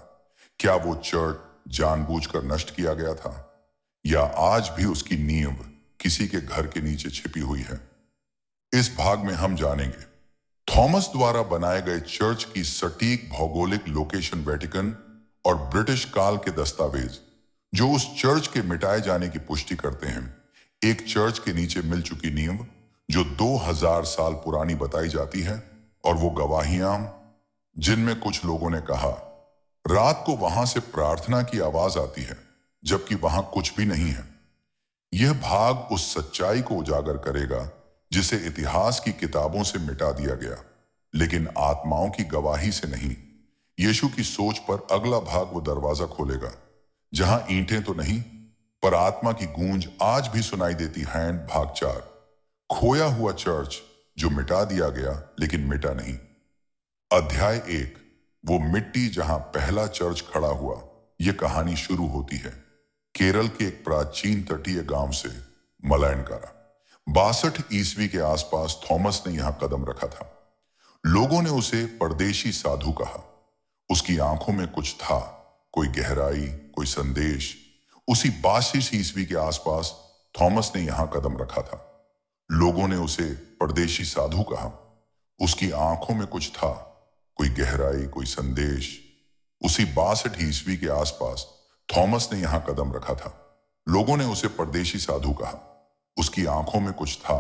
क्या वो चर्च जानबूझकर नष्ट किया गया था, या आज भी उसकी नींव किसी के घर के नीचे छिपी हुई है? इस भाग में हम जानेंगे थॉमस द्वारा बनाए गए चर्च की सटीक भौगोलिक लोकेशन, वेटिकन और ब्रिटिश काल के दस्तावेज जो उस चर्च के मिटाए जाने की पुष्टि करते हैं। एक चर्च के नीचे मिल चुकी नींव जो 2000 साल पुरानी बताई जाती है, और वो गवाहियां जिनमें कुछ लोगों ने कहा रात को वहां से प्रार्थना की आवाज आती है, जबकि वहां कुछ भी नहीं है। यह भाग उस सच्चाई को उजागर करेगा जिसे इतिहास की किताबों से मिटा दिया गया, लेकिन आत्माओं की गवाही से नहीं। यीशु की सोच पर अगला भाग वो दरवाजा खोलेगा जहां ईंटें तो नहीं, पर आत्मा की गूंज आज भी सुनाई देती है। भाग 4, खोया हुआ चर्च जो मिटा दिया गया लेकिन मिटा नहीं। अध्याय 1, वो मिट्टी जहां पहला चर्च खड़ा हुआ। यह कहानी शुरू होती है केरल के एक प्राचीन तटीय गांव से, मलायनकारा। 62 ईस्वी के आसपास थॉमस ने यहां कदम रखा था। लोगों ने उसे परदेशी साधु कहा। उसकी आंखों में कुछ था, कोई गहराई, कोई संदेश। उसी 82 ईस्वी के आसपास थॉमस ने यहां कदम रखा था। लोगों ने उसे परदेशी साधु कहा। उसकी आंखों में कुछ था, कोई गहराई, कोई संदेश। उसी 62 ईस्वी के आसपास थॉमस ने यहां कदम रखा था। लोगों ने उसे परदेशी साधु कहा। उसकी आंखों में कुछ था,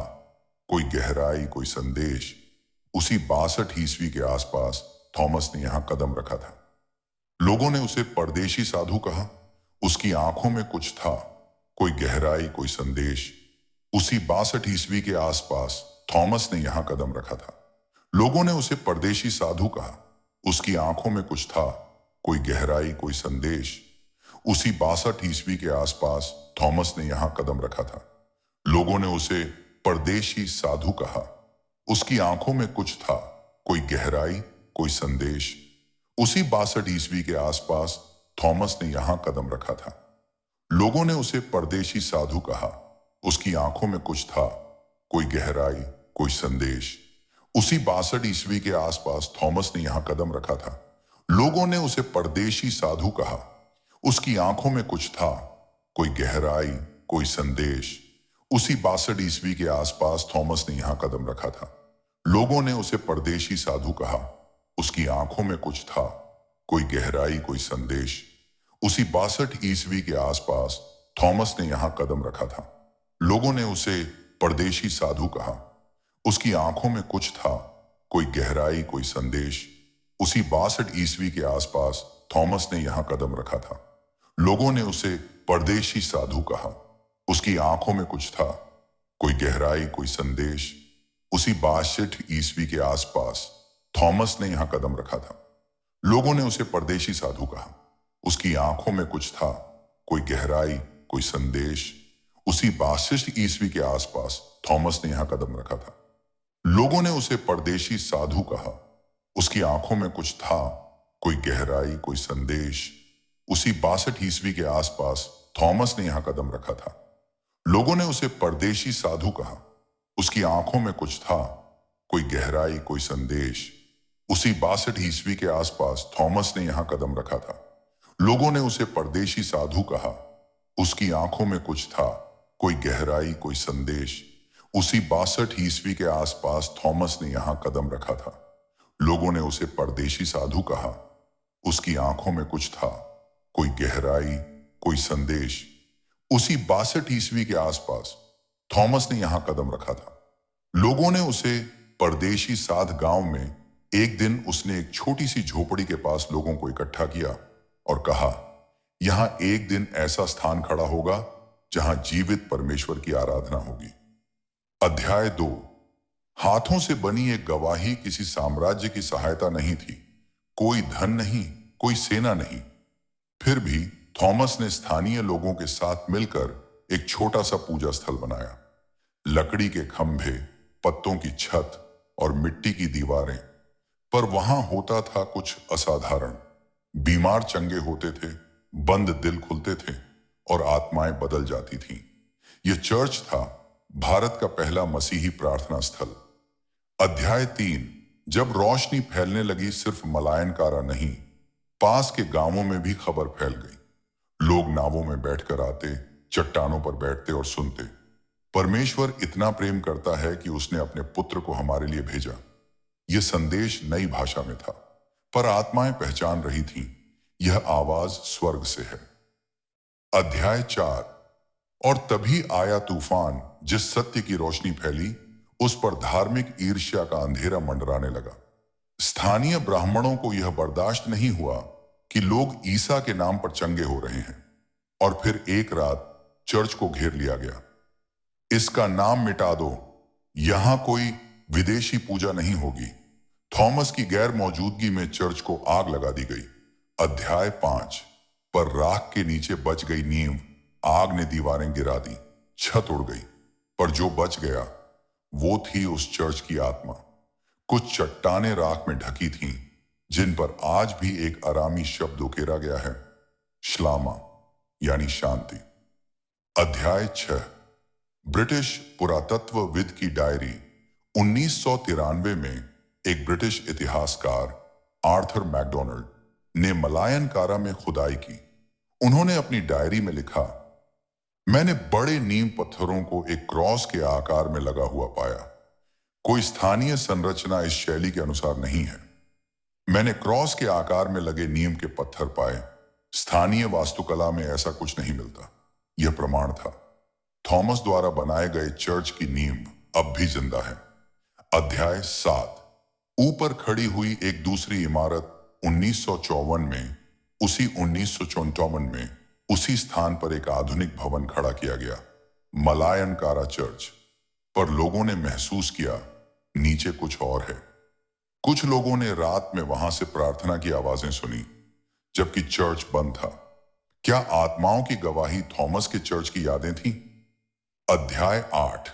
कोई गहराई, कोई संदेश। उसी 62 ईस्वी के आसपास थॉमस ने यहां कदम रखा था। लोगों ने उसे परदेशी साधु कहा। उसकी आंखों में कुछ था, कोई गहराई, कोई संदेश। उसी 62 ईस्वी के आसपास थॉमस ने यहां कदम रखा था। लोगों ने उसे परदेशी साधु कहा। उसकी आंखों में कुछ था, कोई गहराई, कोई संदेश। उसी 62 ईस्वी के आसपास थॉमस ने यहां कदम रखा था। लोगों ने उसे परदेशी साधु कहा। उसकी आंखों में कुछ था, कोई गहराई, कोई संदेश। उसी 62 ईस्वी के आसपास थॉमस ने यहां कदम रखा था। लोगों ने उसे परदेशी साधु कहा। उसकी आंखों में कुछ था, कोई गहराई, कोई संदेश। उसी 62 ईस्वी के आसपास थॉमस ने यहां कदम रखा था। लोगों ने उसे परदेशी साधु कहा। उसकी आंखों में कुछ था, कोई गहराई, कोई संदेश। उसी 62 ईस्वी के आसपास थॉमस ने यहां कदम रखा था। लोगों ने उसे परदेशी साधु कहा। उसकी आंखों में कुछ था, कोई गहराई, कोई संदेश। उसी 62 ईस्वी के आसपास थॉमस ने यहां कदम रखा था। लोगों ने उसे परदेशी साधु कहा। उसकी आंखों में कुछ था, कोई गहराई, कोई संदेश। उसी 62 ईस्वी के आसपास थॉमस ने यहां कदम रखा था। लोगों ने उसे परदेशी साधु कहा। उसकी आंखों में कुछ था, कोई गहराई, कोई संदेश। उसी 62 ईस्वी के आसपास थॉमस ने यहां कदम रखा था। लोगों ने उसे परदेशी साधु कहा। उसकी आंखों में कुछ था, कोई गहराई, कोई संदेश। उसी 62 ईस्वी के आसपास थॉमस ने यहां कदम रखा था। लोगों ने उसे परदेशी साधु कहा। उसकी आंखों में कुछ था, कोई गहराई, कोई संदेश। उसी 62 ईस्वी के आसपास थॉमस ने यहां कदम रखा था। लोगों ने उसे परदेशी साधु कहा। उसकी आंखों में कुछ था, कोई गहराई, कोई संदेश। उसी 62 ईस्वी के आसपास थॉमस ने यहां कदम रखा था। लोगों ने उसे परदेशी साधु कहा। उसकी आंखों में कुछ था, कोई गहराई, कोई संदेश। उसी 62 ईस्वी के आसपास थॉमस ने यहां कदम रखा था। लोगों ने उसे परदेशी साधु कहा। उसकी आंखों में कुछ था, कोई गहराई, कोई संदेश। उसी 62 ईस्वी के आसपास थॉमस ने यहां कदम रखा था। लोगों ने उसे परदेशी साध गांव में एक दिन उसने एक छोटी सी झोपड़ी के पास लोगों को इकट्ठा किया और कहा, यहां एक दिन ऐसा स्थान खड़ा होगा जहां जीवित परमेश्वर की आराधना होगी। अध्याय 2, हाथों से बनी एक गवाही किसी साम्राज्य की सहायता नहीं थी। कोई धन नहीं, कोई सेना नहीं। फिर भी थॉमस ने स्थानीय लोगों के साथ मिलकर एक छोटा सा पूजा स्थल बनाया। लकड़ी के खंभे, पत्तों की छत और मिट्टी की दीवारें, पर वहां होता था कुछ असाधारण। बीमार चंगे होते थे, बंद दिल खुलते थे और आत्माएं बदल जाती थीं। यह चर्च था भारत का पहला मसीही प्रार्थना स्थल। अध्याय 3। जब रोशनी फैलने लगी, सिर्फ मलायनकारा नहीं, पास के गांवों में भी खबर फैल गई। लोग नावों में बैठकर आते, चट्टानों पर बैठते और सुनते, परमेश्वर इतना प्रेम करता है कि उसने अपने पुत्र को हमारे लिए भेजा। यह संदेश नई भाषा में था, पर आत्माएं पहचान रही थीं, यह आवाज स्वर्ग से है। अध्याय 4। और तभी आया तूफान। जिस सत्य की रोशनी फैली, उस पर धार्मिक ईर्ष्या का अंधेरा मंडराने लगा। स्थानीय ब्राह्मणों को यह बर्दाश्त नहीं हुआ कि लोग ईसा के नाम पर चंगे हो रहे हैं, और फिर एक रात चर्च को घेर लिया गया। इसका नाम मिटा दो, यहां कोई विदेशी पूजा नहीं होगी। थॉमस की गैर मौजूदगी में चर्च को आग लगा दी गई। अध्याय 5। पर राख के नीचे बच गई नींव, आग ने दीवारें गिरा दी, छत उड़ गई, पर जो बच गया वो थी उस चर्च की आत्मा। कुछ चट्टानें राख में ढकी थीं, जिन पर आज भी एक अरामी शब्द उकेरा गया है, श्लामा, यानी शांति। अध्याय 6। ब्रिटिश पुरातत्वविद की डायरी। 1993 में एक ब्रिटिश इतिहासकार आर्थर मैकडोनाल्ड ने मलायनकारा में खुदाई की। उन्होंने अपनी डायरी में लिखा, मैंने बड़े नीम पत्थरों को एक क्रॉस के आकार में लगा हुआ पाया। कोई स्थानीय संरचना इस शैली के अनुसार नहीं है। मैंने क्रॉस के आकार में लगे नीम के पत्थर पाए। स्थानीय वास्तुकला में ऐसा कुछ नहीं मिलता। यह प्रमाण था। थॉमस द्वारा बनाए गए चर्च की नींव अब भी जिंदा है। अध्याय 7। ऊपर खड़ी हुई एक दूसरी इमारत। 1954 में, उसी 1954 में उसी स्थान पर एक आधुनिक भवन खड़ा किया गया, मलायनकारा चर्च। पर लोगों ने महसूस किया नीचे कुछ और है। कुछ लोगों ने रात में वहां से प्रार्थना की आवाजें सुनी, जबकि चर्च बंद था। क्या आत्माओं की गवाही थॉमस के चर्च की यादें थीं? अध्याय 8।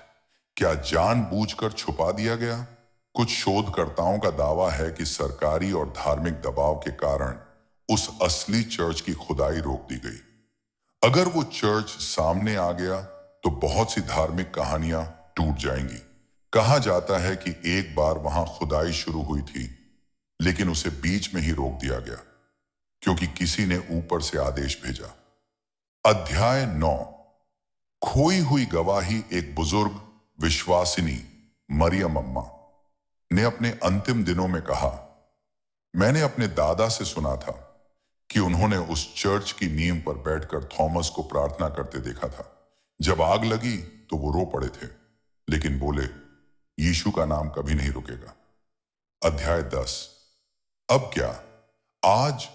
क्या जानबूझकर छुपा दिया गया? कुछ शोधकर्ताओं का दावा है कि सरकारी और धार्मिक दबाव के कारण उस असली चर्च की खुदाई रोक दी गई। अगर वो चर्च सामने आ गया तो बहुत सी धार्मिक कहानियां टूट जाएंगी। कहा जाता है कि एक बार वहां खुदाई शुरू हुई थी, लेकिन उसे बीच में ही रोक दिया गया क्योंकि किसी ने ऊपर से आदेश भेजा। अध्याय 9। खोई हुई गवाही। एक बुजुर्ग विश्वासिनी, मरियम अम्मा, ने अपने अंतिम दिनों में कहा, मैंने अपने दादा से सुना था कि उन्होंने उस चर्च की नींव पर बैठकर थॉमस को प्रार्थना करते देखा था। जब आग लगी तो वो रो पड़े थे, लेकिन बोले, यीशु का नाम कभी नहीं रुकेगा। अध्याय 10। अब क्या? आज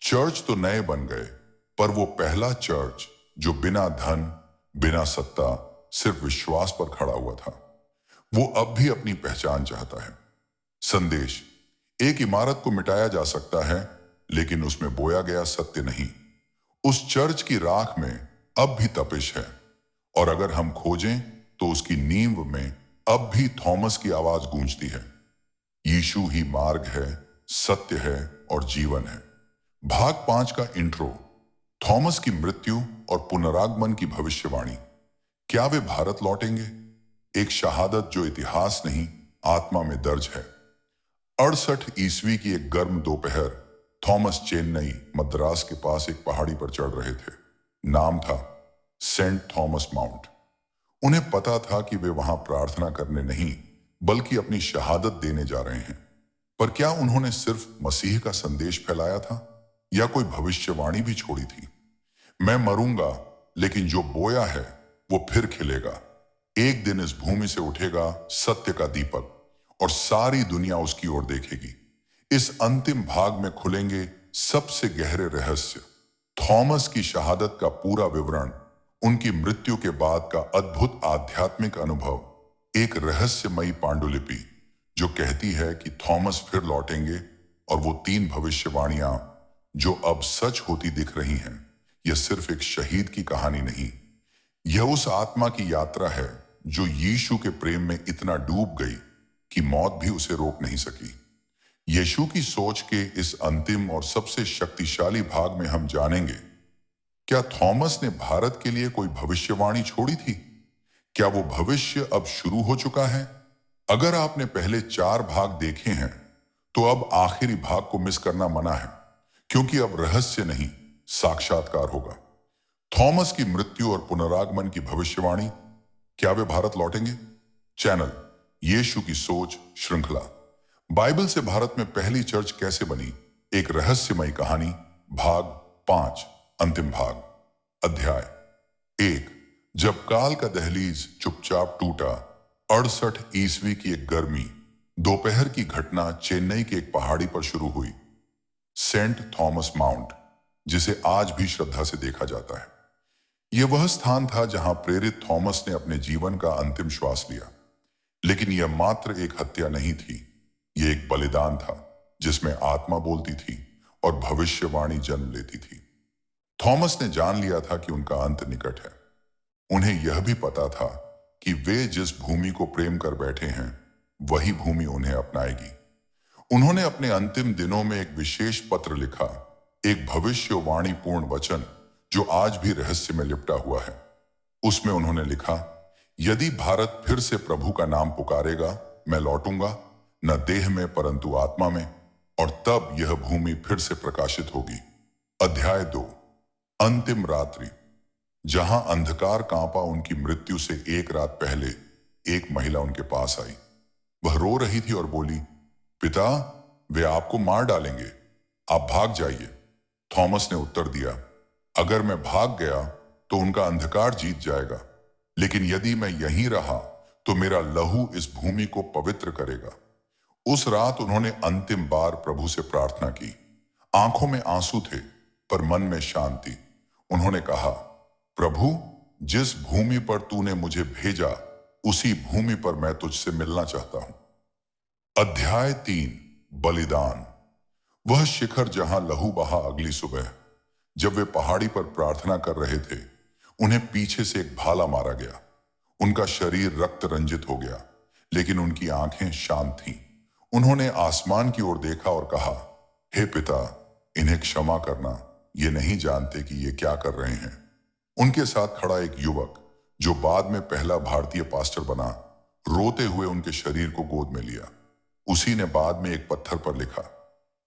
चर्च तो नए बन गए, पर वो पहला चर्च जो बिना धन, बिना सत्ता, सिर्फ विश्वास पर खड़ा हुआ था, वो अब भी अपनी पहचान चाहता है। संदेश। एक इमारत को मिटाया जा सकता है, लेकिन उसमें बोया गया सत्य नहीं। उस चर्च की राख में अब भी तपिश है, और अगर हम खोजें तो उसकी नींव में अब भी थॉमस की आवाज गूंजती है। यीशु ही मार्ग है, सत्य है और जीवन है। भाग 5 का इंट्रो। थॉमस की मृत्यु और पुनरागमन की भविष्यवाणी। क्या वे भारत लौटेंगे? एक शहादत जो इतिहास नहीं, आत्मा में दर्ज है। 68 ईस्वी की एक गर्म दोपहर, थॉमस चेन्नई, मद्रास के पास एक पहाड़ी पर चढ़ रहे थे। नाम था सेंट थॉमस माउंट। उन्हें पता था कि वे वहां प्रार्थना करने नहीं, बल्कि अपनी शहादत देने जा रहे हैं। पर क्या उन्होंने सिर्फ मसीह का संदेश फैलाया था, या कोई भविष्यवाणी भी छोड़ी थी? मैं मरूंगा, लेकिन जो बोया है वो फिर खिलेगा। एक दिन इस भूमि से उठेगा सत्य का दीपक, और सारी दुनिया उसकी ओर देखेगी। इस अंतिम भाग में खुलेंगे सबसे गहरे रहस्य, थॉमस की शहादत का पूरा विवरण, उनकी मृत्यु के बाद का अद्भुत आध्यात्मिक अनुभव, एक रहस्यमयी पांडुलिपि जो कहती है कि थॉमस फिर लौटेंगे, और वो 3 भविष्यवाणियां जो अब सच होती दिख रही हैं। यह सिर्फ एक शहीद की कहानी नहीं, यह उस आत्मा की यात्रा है जो यीशु के प्रेम में इतना डूब गई कि मौत भी उसे रोक नहीं सकी। यीशु की सोच के इस अंतिम और सबसे शक्तिशाली भाग में हम जानेंगे, क्या थॉमस ने भारत के लिए कोई भविष्यवाणी छोड़ी थी? क्या वो भविष्य अब शुरू हो चुका है? अगर आपने पहले 4 भाग देखे हैं, तो अब आखिरी भाग को मिस करना मना है, क्योंकि अब रहस्य नहीं, साक्षात्कार होगा। थॉमस की मृत्यु और पुनरागमन की भविष्यवाणी, क्या वे भारत लौटेंगे? चैनल यीशु की सोच श्रृंखला। बाइबल से भारत में पहली चर्च कैसे बनी, एक रहस्यमयी कहानी, भाग 5, अंतिम भाग। अध्याय 1। जब काल का दहलीज चुपचाप टूटा। 68 ईस्वी की एक गर्मी दोपहर की घटना चेन्नई की एक पहाड़ी पर शुरू हुई, सेंट थॉमस माउंट, जिसे आज भी श्रद्धा से देखा जाता है। यह वह स्थान था जहां प्रेरित थॉमस ने अपने जीवन का अंतिम श्वास लिया। लेकिन यह मात्र एक हत्या नहीं थी, यह एक बलिदान था जिसमें आत्मा बोलती थी और भविष्यवाणी जन्म लेती थी। थॉमस ने जान लिया था कि उनका अंत निकट है। उन्हें यह भी पता था कि वे जिस भूमि को प्रेम कर बैठे हैं, वही भूमि उन्हें अपनाएगी। उन्होंने अपने अंतिम दिनों में एक विशेष पत्र लिखा, एक भविष्यवाणी पूर्ण वचन जो आज भी रहस्य में लिपटा हुआ है। उसमें उन्होंने लिखा, यदि भारत फिर से प्रभु का नाम पुकारेगा, मैं लौटूंगा, न देह में परंतु आत्मा में, और तब यह भूमि फिर से प्रकाशित होगी। अध्याय 2। अंतिम रात्रि। जहां अंधकार कांपा, उनकी मृत्यु से एक रात पहले एक महिला उनके पास आई। वह रो रही थी और बोली, पिता, वे आपको मार डालेंगे, आप भाग जाइए। थॉमस ने उत्तर दिया, अगर मैं भाग गया तो उनका अंधकार जीत जाएगा, लेकिन यदि मैं यहीं रहा तो मेरा लहू इस भूमि को पवित्र करेगा। उस रात उन्होंने अंतिम बार प्रभु से प्रार्थना की। आंखों में आंसू थे, पर मन में शांति। उन्होंने कहा, प्रभु, जिस भूमि पर तूने मुझे भेजा, उसी भूमि पर मैं तुझसे मिलना चाहता हूं। अध्याय 3। बलिदान। वह शिखर जहां लहू बहा अगली सुबह, जब वे पहाड़ी पर प्रार्थना कर रहे थे, उन्हें पीछे से एक भाला मारा गया। उनका शरीर रक्त रंजित हो गया, लेकिन उनकी आंखें शांत थीं। उन्होंने आसमान की ओर देखा और कहा, हे पिता, इन्हें क्षमा करना, ये नहीं जानते कि ये क्या कर रहे हैं। उनके साथ खड़ा एक युवक, जो बाद में पहला भारतीय पास्टर बना, रोते हुए उनके शरीर को गोद में लिया। उसी ने बाद में एक पत्थर पर लिखा,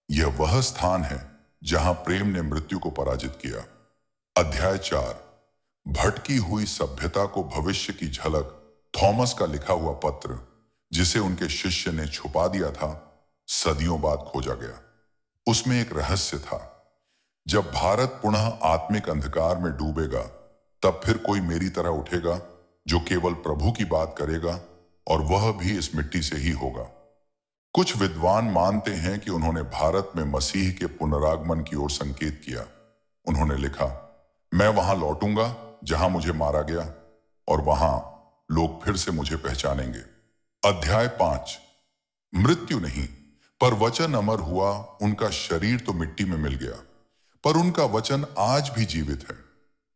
यह वह स्थान है जहां प्रेम ने मृत्यु को पराजित किया। अध्याय 4। भटकी हुई सभ्यता को भविष्य की झलक। थॉमस का लिखा हुआ पत्र, जिसे उनके शिष्य ने छुपा दिया था, सदियों बाद खोजा गया। उसमें एक रहस्य था, जब भारत पुनः आत्मिक अंधकार में डूबेगा, तब फिर कोई मेरी तरह उठेगा जो केवल प्रभु की बात करेगा, और वह भी इस मिट्टी से ही होगा। कुछ विद्वान मानते हैं कि उन्होंने भारत में मसीह के पुनरागमन की ओर संकेत किया। उन्होंने लिखा, मैं वहां लौटूंगा जहां मुझे मारा गया, और वहां लोग फिर से मुझे पहचानेंगे। अध्याय 5। मृत्यु नहीं, पर वचन अमर हुआ। उनका शरीर तो मिट्टी में मिल गया, पर उनका वचन आज भी जीवित है।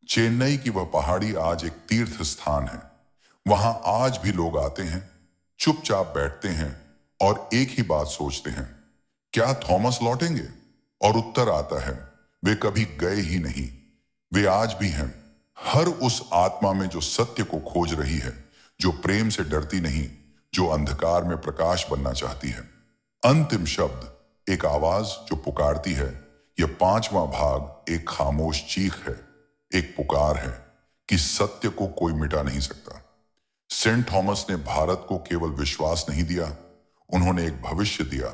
चेन्नई की वह पहाड़ी आज एक तीर्थ स्थान है। वहां आज भी लोग आते हैं, चुपचाप बैठते हैं और एक ही बात सोचते हैं, क्या थॉमस लौटेंगे? और उत्तर आता है, वे कभी गए ही नहीं, वे आज भी हैं, हर उस आत्मा में जो सत्य को खोज रही है, जो प्रेम से डरती नहीं, जो अंधकार में प्रकाश बनना चाहती है। अंतिम शब्द, एक आवाज जो पुकारती है। यह 5वां भाग एक खामोश चीख है, एक पुकार है कि सत्य को कोई मिटा नहीं सकता। सेंट थॉमस ने भारत को केवल विश्वास नहीं दिया, उन्होंने एक भविष्य दिया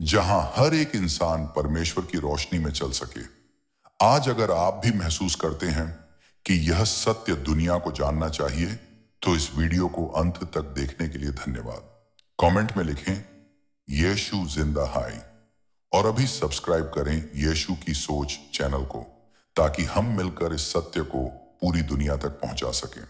जहां हर एक इंसान परमेश्वर की रोशनी में चल सके। आज अगर आप भी महसूस करते हैं कि यह सत्य दुनिया को जानना चाहिए, तो इस वीडियो को अंत तक देखने के लिए धन्यवाद। कमेंट में लिखें, यीशु जिंदा है, और अभी सब्सक्राइब करें यीशु की सोच चैनल को, ताकि हम मिलकर इस सत्य को पूरी दुनिया तक पहुंचा सकें।